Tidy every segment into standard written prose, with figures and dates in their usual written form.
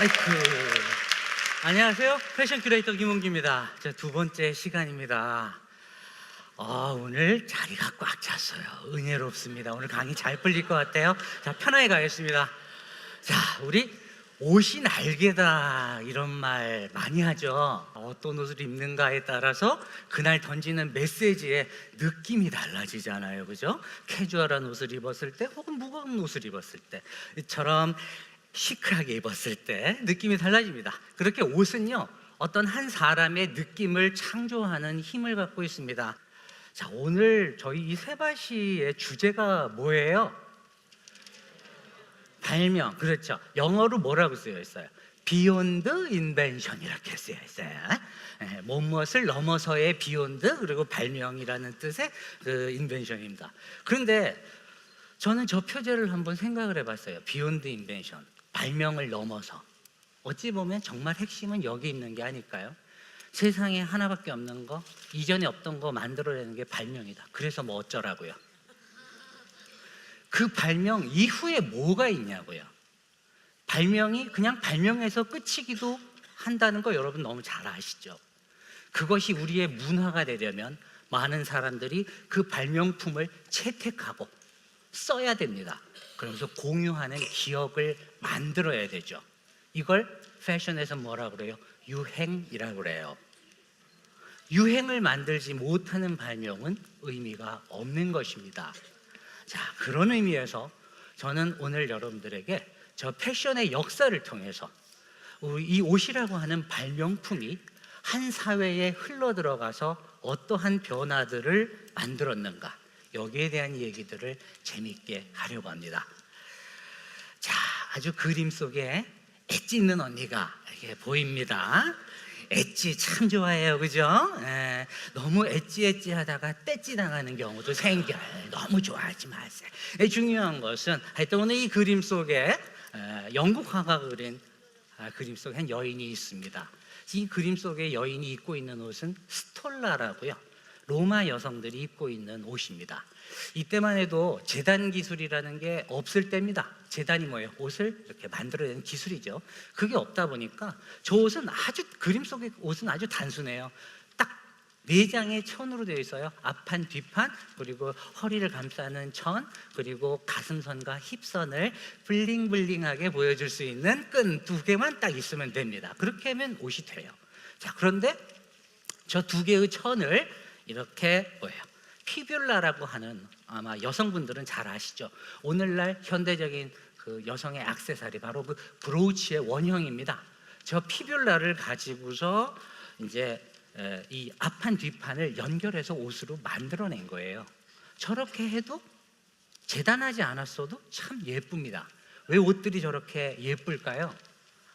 아이쿠. 안녕하세요. 패션 큐레이터 김은기입니다. 자, 두 번째 시간입니다. 오늘 자리가 꽉 찼어요. 은혜롭습니다. 오늘 강의 잘 풀릴 것 같아요. 자, 편하게 가겠습니다. 자, 우리 옷이 날개다 이런 말 많이 하죠. 어떤 옷을 입는가에 따라서 그날 던지는 메시지의 느낌이 달라지잖아요, 그죠? 캐주얼한 옷을 입었을 때 혹은 무거운 옷을 입었을 때처럼 시크하게 입었을 때 느낌이 달라집니다. 그렇게 옷은요, 어떤 한 사람의 느낌을 창조하는 힘을 갖고 있습니다. 자, 오늘 저희 이 세바시의 주제가 뭐예요? 발명. 그렇죠. 영어로 뭐라고 쓰여 있어요? Beyond Invention 이렇게 쓰여 있어요. 무엇을 넘어서의 Beyond, 그리고 발명이라는 뜻의 그 인벤션입니다. 그런데 저는 저 표제를 한번 생각을 해봤어요. Beyond Invention, 발명을 넘어서. 어찌 보면 정말 핵심은 여기 있는 게 아닐까요? 세상에 하나밖에 없는 거, 이전에 없던 거 만들어내는 게 발명이다. 그래서 뭐 어쩌라고요? 그 발명 이후에 뭐가 있냐고요? 발명이 그냥 발명해서 끝이기도 한다는 거 여러분 너무 잘 아시죠? 그것이 우리의 문화가 되려면 많은 사람들이 그 발명품을 채택하고 써야 됩니다. 그러면서 공유하는 기억을 만들어야 되죠. 이걸 패션에서 뭐라 그래요? 유행이라고 그래요. 유행을 만들지 못하는 발명은 의미가 없는 것입니다. 자, 그런 의미에서 저는 오늘 여러분들에게 저 패션의 역사를 통해서 이 옷이라고 하는 발명품이 한 사회에 흘러들어가서 어떠한 변화들을 만들었는가, 여기에 대한 얘기들을 재밌게 하려고 합니다. 자, 아주 그림 속에 엣지 있는 언니가 이렇게 보입니다. 엣지 참 좋아해요, 그죠? 너무 엣지 하다가 떼찌 당하는 경우도 생겨요. 너무 좋아하지 마세요. 중요한 것은 하여튼 오늘 이 그림 속에 영국 화가가 그린 그림 속에 한 여인이 있습니다. 이 그림 속에 여인이 입고 있는 옷은 스톨라라고요, 로마 여성들이 입고 있는 옷입니다. 이때만 해도 재단 기술이라는 게 없을 때입니다. 재단이 뭐예요? 옷을 이렇게 만들어내는 기술이죠. 그게 없다 보니까 저 옷은 그림 속의 옷은 아주 단순해요. 딱 4장의 천으로 되어 있어요. 앞판, 뒷판, 그리고 허리를 감싸는 천, 그리고 가슴선과 힙선을 블링블링하게 보여줄 수 있는 끈 2개만 딱 있으면 됩니다. 그렇게 하면 옷이 돼요. 자, 그런데 저 2개의 천을 이렇게 뭐예요? 피뷸라라고 하는, 아마 여성분들은 잘 아시죠? 오늘날 현대적인 그 여성의 액세서리, 바로 그 브로치의 원형입니다. 저 피뷸라를 가지고서 이제 이 앞판 뒷판을 연결해서 옷으로 만들어낸 거예요. 저렇게 해도 재단하지 않았어도 참 예쁩니다. 왜 옷들이 저렇게 예쁠까요?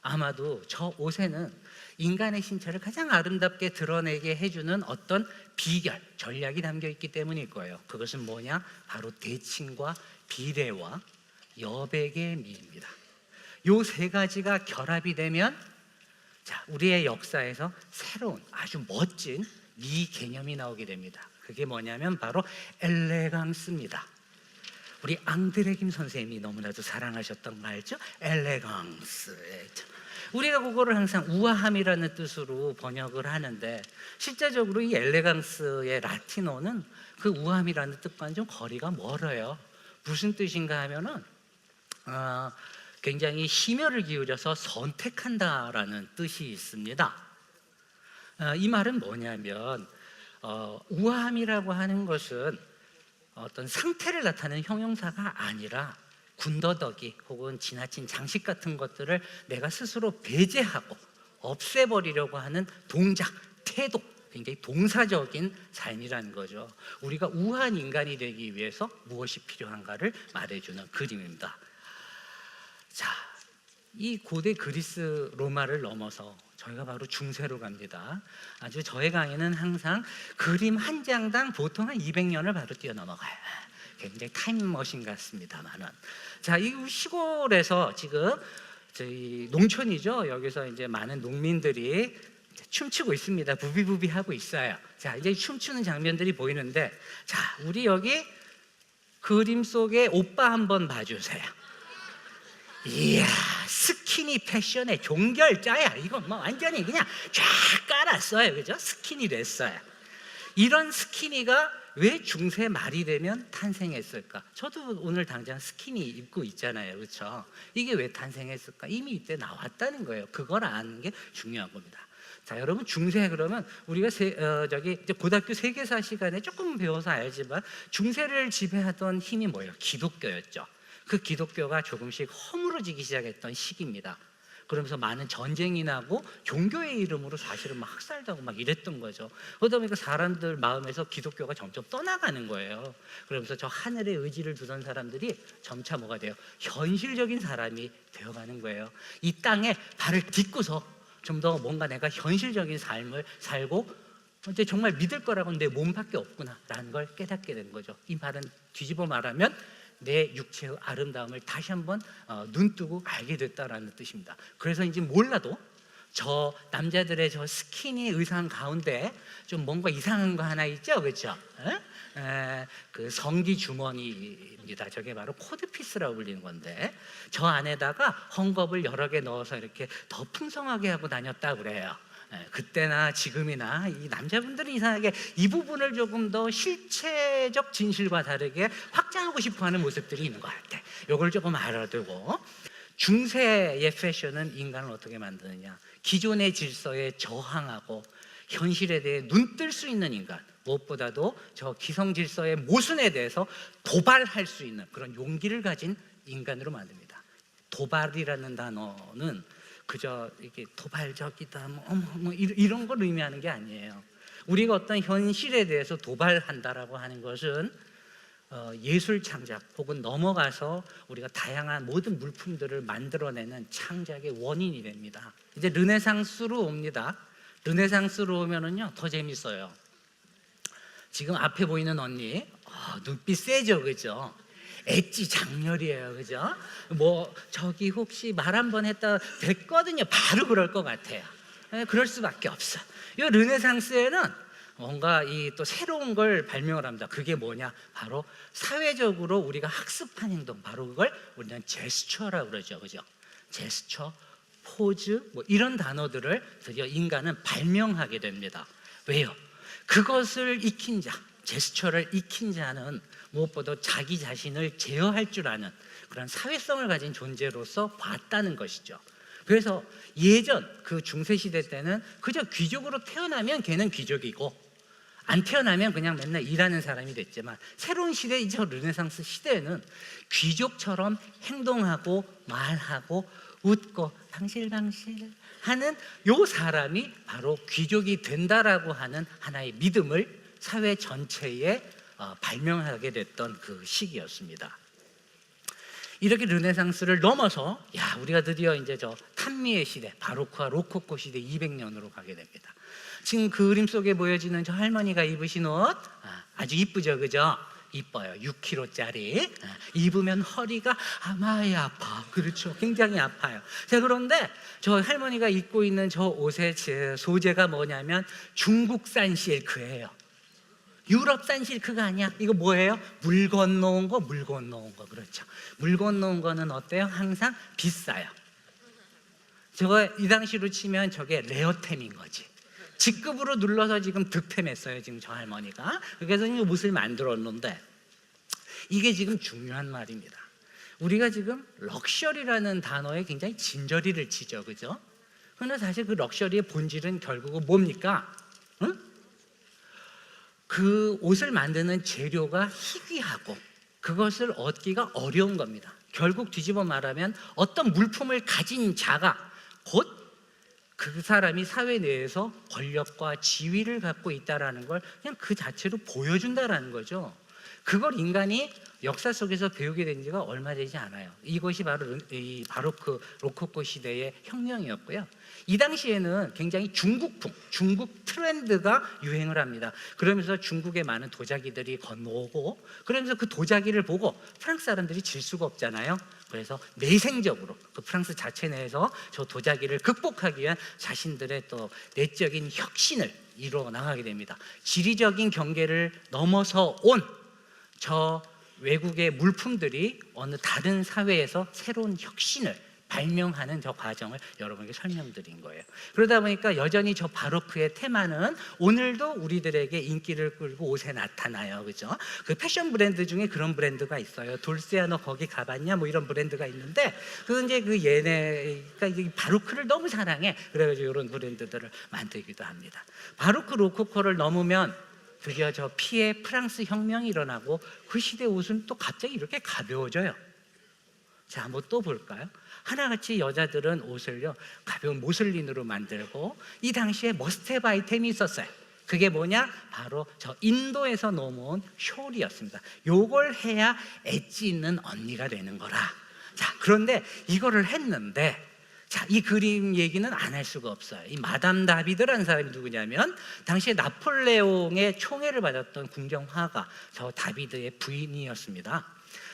아마도 저 옷에는 인간의 신체를 가장 아름답게 드러내게 해주는 어떤 비결, 전략이 담겨 있기 때문일 거예요. 그것은 뭐냐? 바로 대칭과 비례와 여백의 미입니다. 요 3가지가 결합이 되면, 자, 우리의 역사에서 새로운 아주 멋진 미 개념이 나오게 됩니다. 그게 뭐냐면 바로 엘레강스입니다. 우리 앙드레 김 선생님이 너무나도 사랑하셨던 말이죠. 엘레강스. 우리가 그거를 항상 우아함이라는 뜻으로 번역을 하는데, 실제적으로 이 엘레강스의 라틴어는 그 우아함이라는 뜻과는 좀 거리가 멀어요. 무슨 뜻인가 하면은 굉장히 심혈을 기울여서 선택한다라는 뜻이 있습니다. 이 말은 뭐냐면 우아함이라고 하는 것은 어떤 상태를 나타내는 형용사가 아니라 군더더기 혹은 지나친 장식 같은 것들을 내가 스스로 배제하고 없애버리려고 하는 동작, 태도, 굉장히 동사적인 삶이라는 거죠. 우리가 우아한 인간이 되기 위해서 무엇이 필요한가를 말해주는 그림입니다. 자, 이 고대 그리스 로마를 넘어서 저희가 바로 중세로 갑니다. 아주 저의 강의는 항상 그림 한 장당 보통 한 200년을 바로 뛰어넘어가요. 굉장히 타임머신 같습니다만은. 자, 이 시골에서 지금 저희 농촌이죠. 여기서 이제 많은 농민들이 춤추고 있습니다. 부비부비 하고 있어요. 자, 이제 춤추는 장면들이 보이는데, 자, 우리 여기 그림 속에 오빠 한번 봐주세요. 이야, 스키니 패션의 종결자야. 이건 뭐 완전히 그냥 쫙 깔았어요, 그죠? 스키니랬어요. 이런 스키니가 왜 중세 말이 되면 탄생했을까? 저도 오늘 당장 스키니 입고 있잖아요, 그렇죠? 이게 왜 탄생했을까? 이미 이때 나왔다는 거예요. 그걸 아는 게 중요한 겁니다. 자, 여러분, 중세 그러면 우리가 이제 고등학교 세계사 시간에 조금 배워서 알지만 중세를 지배하던 힘이 뭐예요? 기독교였죠. 그 기독교가 조금씩 허물어지기 시작했던 시기입니다. 그러면서 많은 전쟁이 나고 종교의 이름으로 사실은 막 학살하고 막 이랬던 거죠. 그러다 보니까 사람들 마음에서 기독교가 점점 떠나가는 거예요. 그러면서 저 하늘의 의지를 두던 사람들이 점차 뭐가 돼요? 현실적인 사람이 되어가는 거예요. 이 땅에 발을 딛고서 좀 더 뭔가 내가 현실적인 삶을 살고 이제 정말 믿을 거라고는 내 몸밖에 없구나라는 걸 깨닫게 된 거죠. 이 말은 뒤집어 말하면 내 육체의 아름다움을 다시 한번 눈뜨고 알게 됐다라는 뜻입니다. 그래서인지 몰라도 저 남자들의 저 스키니 의상 가운데 좀 뭔가 이상한 거 하나 있죠, 그렇죠? 그 성기 주머니입니다. 저게 바로 코드피스라고 불리는 건데 저 안에다가 헝겊을 여러 개 넣어서 이렇게 더 풍성하게 하고 다녔다고 그래요. 그때나 지금이나 이 남자분들은 이상하게 이 부분을 조금 더 실체적 진실과 다르게 확장하고 싶어하는 모습들이 있는 것 같아. 이걸 조금 알아두고, 중세의 패션은 인간을 어떻게 만드느냐? 기존의 질서에 저항하고 현실에 대해 눈뜰 수 있는 인간, 무엇보다도 저 기성 질서의 모순에 대해서 도발할 수 있는 그런 용기를 가진 인간으로 만듭니다. 도발이라는 단어는 그저 이게 도발적이다, 뭐 이런 걸 의미하는 게 아니에요. 우리가 어떤 현실에 대해서 도발한다라고 하는 것은 예술 창작 혹은 넘어가서 우리가 다양한 모든 물품들을 만들어내는 창작의 원인이 됩니다. 이제 르네상스로 옵니다. 르네상스로 오면은요 더 재밌어요. 지금 앞에 보이는 언니, 눈빛 세죠, 그죠? 엣지 장렬이에요, 그죠? 뭐 저기 혹시 말 한번 했다 됐거든요. 바로 그럴 것 같아요. 그럴 수밖에 없어. 이 르네상스에는 뭔가 이 또 새로운 걸 발명을 합니다. 그게 뭐냐? 바로 사회적으로 우리가 학습한 행동, 바로 그걸 우리는 제스처라고 그러죠, 그죠? 제스처, 포즈, 뭐 이런 단어들을 드디어 인간은 발명하게 됩니다. 왜요? 그것을 익힌 자, 제스처를 익힌 자는 무엇보다 자기 자신을 제어할 줄 아는 그런 사회성을 가진 존재로서 봤다는 것이죠. 그래서 예전 그 중세시대 때는 그저 귀족으로 태어나면 걔는 귀족이고 안 태어나면 그냥 맨날 일하는 사람이 됐지만, 새로운 시대, 저 르네상스 시대에는 귀족처럼 행동하고 말하고 웃고 당실당실 하는 요 사람이 바로 귀족이 된다라고 하는 하나의 믿음을 사회 전체에 발명하게 됐던 그 시기였습니다. 이렇게 르네상스를 넘어서 우리가 드디어 이제 저 탄미의 시대, 바로크와 로코코 시대 200년으로 가게 됩니다. 지금 그 그림 속에 보여지는 저 할머니가 입으신 옷 아주 이쁘죠, 그죠? 이뻐요. 6kg짜리 입으면 허리가 많이 아파. 그렇죠, 굉장히 아파요. 자, 그런데 저 할머니가 입고 있는 저 옷의 소재가 뭐냐면 중국산 실크예요. 유럽산 실크가 아니야. 이거 뭐예요? 물 건너온 거, 물 건너온 거. 그렇죠. 물 건너온 거는 어때요? 항상 비싸요. 저거 이 당시로 치면 저게 레어템인 거지. 직급으로 눌러서 지금 득템했어요, 지금 저 할머니가. 그래서 이 옷을 만들었는데, 이게 지금 중요한 말입니다. 우리가 지금 럭셔리라는 단어에 굉장히 진저리를 치죠, 그죠? 그러나 사실 그 럭셔리의 본질은 결국은 뭡니까? 응? 그 옷을 만드는 재료가 희귀하고 그것을 얻기가 어려운 겁니다. 결국 뒤집어 말하면 어떤 물품을 가진 자가 곧 그 사람이 사회 내에서 권력과 지위를 갖고 있다라는 걸 그냥 그 자체로 보여준다라는 거죠. 그걸 인간이 역사 속에서 배우게 된 지가 얼마 되지 않아요. 이것이 바로 이 바로크 로코코 시대의 혁명이었고요. 이 당시에는 굉장히 중국풍, 중국 트렌드가 유행을 합니다. 그러면서 중국의 많은 도자기들이 건너오고, 그러면서 그 도자기를 보고 프랑스 사람들이 질 수가 없잖아요. 그래서 내생적으로 그 프랑스 자체 내에서 저 도자기를 극복하기 위한 자신들의 또 내적인 혁신을 이루어 나가게 됩니다. 지리적인 경계를 넘어서 온 저 외국의 물품들이 어느 다른 사회에서 새로운 혁신을 발명하는 저 과정을 여러분에게 설명드린 거예요. 그러다 보니까 여전히 저 바로크의 테마는 오늘도 우리들에게 인기를 끌고 옷에 나타나요. 그죠? 그 패션 브랜드 중에 그런 브랜드가 있어요. 돌스야 너 거기 가봤냐? 뭐 이런 브랜드가 있는데 그 이제 그 얘네가 이제 바로크를 너무 사랑해. 그래가지고 이런 브랜드들을 만들기도 합니다. 바로크 로코코를 넘으면 드디어 저 피에 프랑스 혁명이 일어나고 그 시대 옷은 또 갑자기 이렇게 가벼워져요. 자, 한번 또 볼까요? 하나같이 여자들은 옷을요 가벼운 모슬린으로 만들고 이 당시에 머스트헤브 아이템이 있었어요. 그게 뭐냐? 바로 저 인도에서 넘어온 숄이었습니다. 요걸 해야 엣지 있는 언니가 되는 거라. 자, 그런데 이거를 했는데 자, 이 그림 얘기는 안 할 수가 없어요. 이 마담 다비드라는 사람이 누구냐면 당시에 나폴레옹의 총애를 받았던 궁정화가 저 다비드의 부인이었습니다.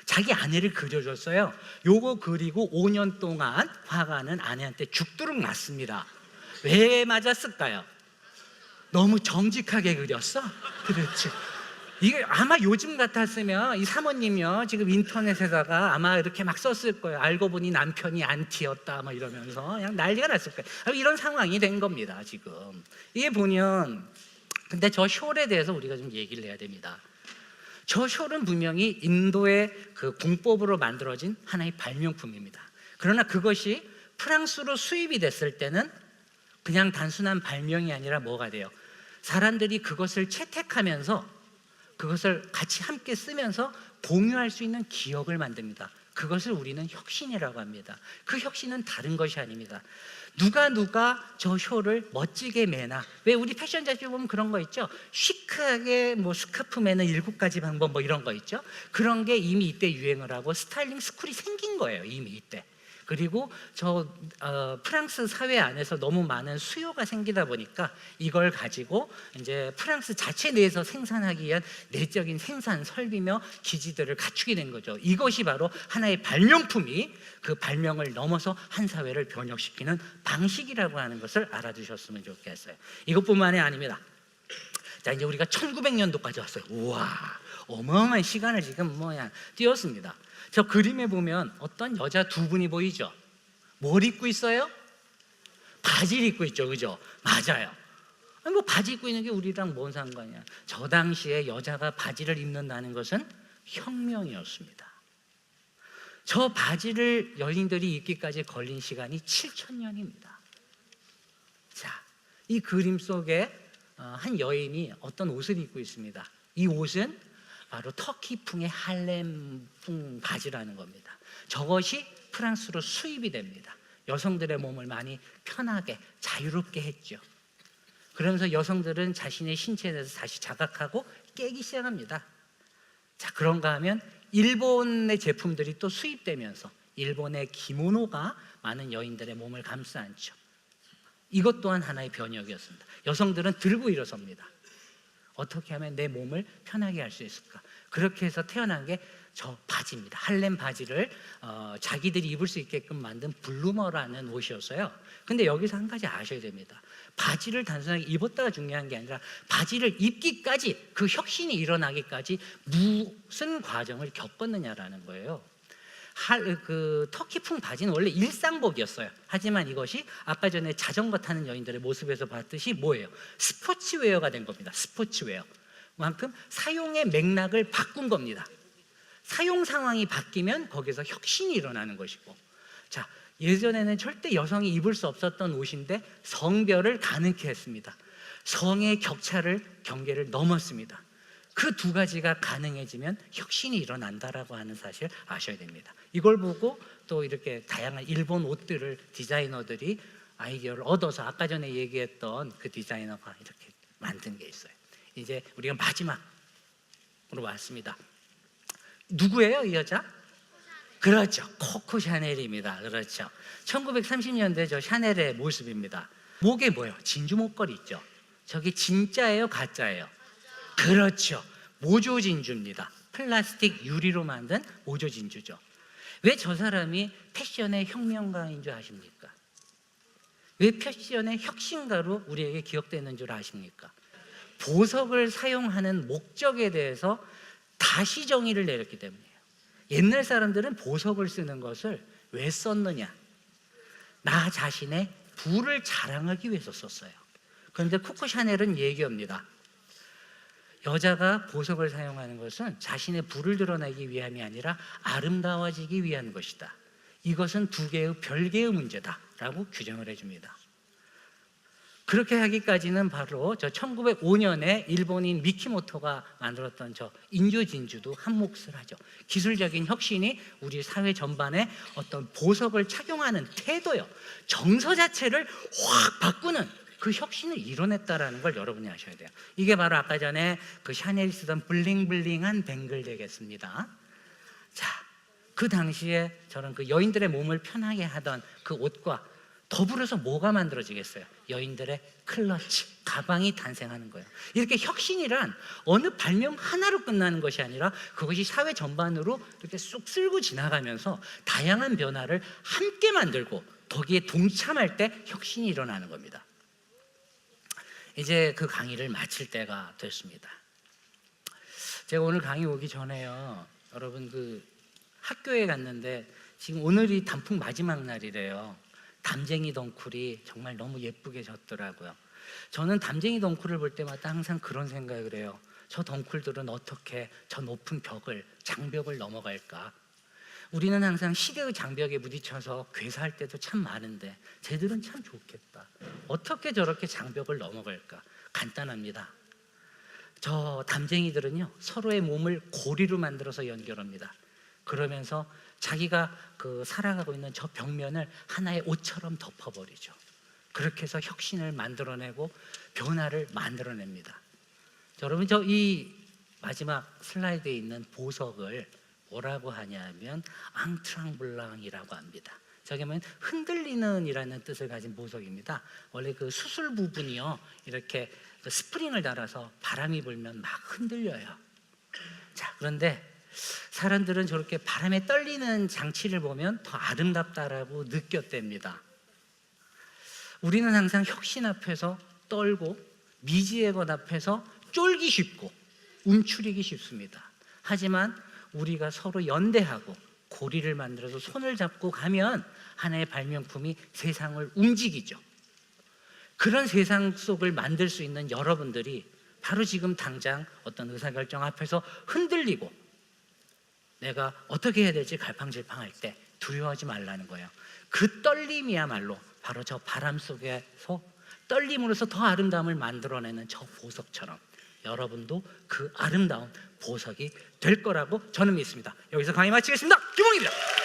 자기 아내를 그려줬어요. 요거 그리고 5년 동안 화가는 아내한테 죽도록 맞습니다. 왜 맞았을까요? 너무 정직하게 그렸어? 그렇지. 이게 아마 요즘 같았으면 이 사모님이요 지금 인터넷에다가 아마 이렇게 막 썼을 거예요. 알고 보니 남편이 안티였다 뭐 이러면서 그냥 난리가 났을 거예요. 이런 상황이 된 겁니다 지금. 이게 보면 근데 저 숄에 대해서 우리가 좀 얘기를 해야 됩니다. 저 숄은 분명히 인도의 그 공법으로 만들어진 하나의 발명품입니다. 그러나 그것이 프랑스로 수입이 됐을 때는 그냥 단순한 발명이 아니라 뭐가 돼요? 사람들이 그것을 채택하면서 그것을 같이 함께 쓰면서 공유할 수 있는 기억을 만듭니다. 그것을 우리는 혁신이라고 합니다. 그 혁신은 다른 것이 아닙니다. 누가 저 숄을 멋지게 매나. 왜 우리 패션 잡지 보면 그런 거 있죠? 시크하게 뭐 스카프 매는 7가지 방법 뭐 이런 거 있죠? 그런 게 이미 이때 유행을 하고 스타일링 스쿨이 생긴 거예요. 이미 이때. 그리고 저 프랑스 사회 안에서 너무 많은 수요가 생기다 보니까 이걸 가지고 이제 프랑스 자체 내에서 생산하기 위한 내적인 생산 설비며 기지들을 갖추게 된 거죠. 이것이 바로 하나의 발명품이 그 발명을 넘어서 한 사회를 변혁시키는 방식이라고 하는 것을 알아두셨으면 좋겠어요. 이것뿐만이 아닙니다. 자, 이제 우리가 1900년도까지 왔어요. 우와, 어마어마한 시간을 지금 뛰었습니다. 저 그림에 보면 어떤 여자 두 분이 보이죠? 뭘 입고 있어요? 바지를 입고 있죠, 그죠? 맞아요. 아니, 뭐 바지 입고 있는 게 우리랑 뭔 상관이야? 저 당시에 여자가 바지를 입는다는 것은 혁명이었습니다. 저 바지를 여인들이 입기까지 걸린 시간이 7000년입니다. 자, 이 그림 속에 한 여인이 어떤 옷을 입고 있습니다. 이 옷은 바로 터키풍의 할렘풍 바지라는 겁니다. 저것이 프랑스로 수입이 됩니다. 여성들의 몸을 많이 편하게 자유롭게 했죠. 그러면서 여성들은 자신의 신체에 대해서 다시 자각하고 깨기 시작합니다. 자, 그런가 하면 일본의 제품들이 또 수입되면서 일본의 기모노가 많은 여인들의 몸을 감싸 안죠. 이것 또한 하나의 변혁이었습니다. 여성들은 들고 일어섭니다. 어떻게 하면 내 몸을 편하게 할 수 있을까? 그렇게 해서 태어난 게 저 바지입니다. 할렘 바지를 자기들이 입을 수 있게끔 만든 블루머라는 옷이었어요. 근데 여기서 한 가지 아셔야 됩니다. 바지를 단순하게 입었다가 중요한 게 아니라 바지를 입기까지 그 혁신이 일어나기까지 무슨 과정을 겪었느냐라는 거예요. 그 터키풍 바지는 원래 일상복이었어요. 하지만 이것이 아까 전에 자전거 타는 여인들의 모습에서 봤듯이 뭐예요? 스포츠웨어가 된 겁니다. 스포츠웨어. 그만큼 사용의 맥락을 바꾼 겁니다. 사용 상황이 바뀌면 거기서 혁신이 일어나는 것이고, 자, 예전에는 절대 여성이 입을 수 없었던 옷인데 성별을 가능케 했습니다. 성의 경계를 넘었습니다. 그 두 가지가 가능해지면 혁신이 일어난다라고 하는 사실 아셔야 됩니다. 이걸 보고 또 이렇게 다양한 일본 옷들을 디자이너들이 아이디어를 얻어서 아까 전에 얘기했던 그 디자이너가 이렇게 만든 게 있어요. 이제 우리가 마지막으로 왔습니다. 누구예요, 이 여자? 그렇죠, 코코 샤넬입니다. 그렇죠. 1930년대 저 샤넬의 모습입니다. 목에 뭐예요? 진주 목걸이 있죠. 저게 진짜예요, 가짜예요? 그렇죠. 모조 진주입니다. 플라스틱 유리로 만든 모조 진주죠. 왜 저 사람이 패션의 혁명가인 줄 아십니까? 왜 패션의 혁신가로 우리에게 기억되는 줄 아십니까? 보석을 사용하는 목적에 대해서 다시 정의를 내렸기 때문이에요. 옛날 사람들은 보석을 쓰는 것을 왜 썼느냐? 나 자신의 부를 자랑하기 위해서 썼어요. 그런데 코코 샤넬은 얘기합니다. 여자가 보석을 사용하는 것은 자신의 부를 드러내기 위함이 아니라 아름다워지기 위한 것이다. 이것은 두 개의 별개의 문제다 라고 규정을 해줍니다. 그렇게 하기까지는 바로 저 1905년에 일본인 미키모토가 만들었던 저 인조진주도 한 몫을 하죠. 기술적인 혁신이 우리 사회 전반에 어떤 보석을 착용하는 태도요, 정서 자체를 확 바꾸는 그 혁신을 이뤄냈다라는 걸 여러분이 아셔야 돼요. 이게 바로 아까 전에 그 샤넬이 쓰던 블링블링한 뱅글 되겠습니다. 자, 그 당시에 저는 그 여인들의 몸을 편하게 하던 그 옷과 더불어서 뭐가 만들어지겠어요? 여인들의 클러치, 가방이 탄생하는 거예요. 이렇게 혁신이란 어느 발명 하나로 끝나는 것이 아니라 그것이 사회 전반으로 이렇게 쑥 쓸고 지나가면서 다양한 변화를 함께 만들고 거기에 동참할 때 혁신이 일어나는 겁니다. 이제 그 강의를 마칠 때가 됐습니다. 제가 오늘 강의 오기 전에요, 여러분 그 학교에 갔는데 지금 오늘이 단풍 마지막 날이래요. 담쟁이 덩쿨이 정말 너무 예쁘게 졌더라고요. 저는 담쟁이 덩쿨을 볼 때마다 항상 그런 생각을 해요. 저 덩쿨들은 어떻게 저 높은 벽을, 장벽을 넘어갈까? 우리는 항상 시대의 장벽에 부딪혀서 괴사할 때도 참 많은데 쟤들은 참 좋겠다. 어떻게 저렇게 장벽을 넘어갈까? 간단합니다. 저 담쟁이들은요, 서로의 몸을 고리로 만들어서 연결합니다. 그러면서 자기가 그 살아가고 있는 저 벽면을 하나의 옷처럼 덮어버리죠. 그렇게 해서 혁신을 만들어내고 변화를 만들어냅니다. 여러분, 저 이 마지막 슬라이드에 있는 보석을 뭐라고 하냐면 앙트랑블랑이라고 합니다. 저게 뭐냐면 흔들리는 이라는 뜻을 가진 보석입니다. 원래 그 수술 부분이요, 이렇게 그 스프링을 달아서 바람이 불면 막 흔들려요. 자, 그런데 사람들은 저렇게 바람에 떨리는 장치를 보면 더 아름답다라고 느꼈답니다. 우리는 항상 혁신 앞에서 떨고 미지의 것 앞에서 쫄기 쉽고 움츠리기 쉽습니다. 하지만 우리가 서로 연대하고 고리를 만들어서 손을 잡고 가면 하나의 발명품이 세상을 움직이죠. 그런 세상 속을 만들 수 있는 여러분들이 바로 지금 당장 어떤 의사결정 앞에서 흔들리고 내가 어떻게 해야 될지 갈팡질팡할 때 두려워하지 말라는 거예요. 그 떨림이야말로 바로 저 바람 속에서 떨림으로써 더 아름다움을 만들어내는 저 보석처럼 여러분도 그 아름다운 보석이 될 거라고 저는 믿습니다. 여기서 강의 마치겠습니다. 규봉입니다.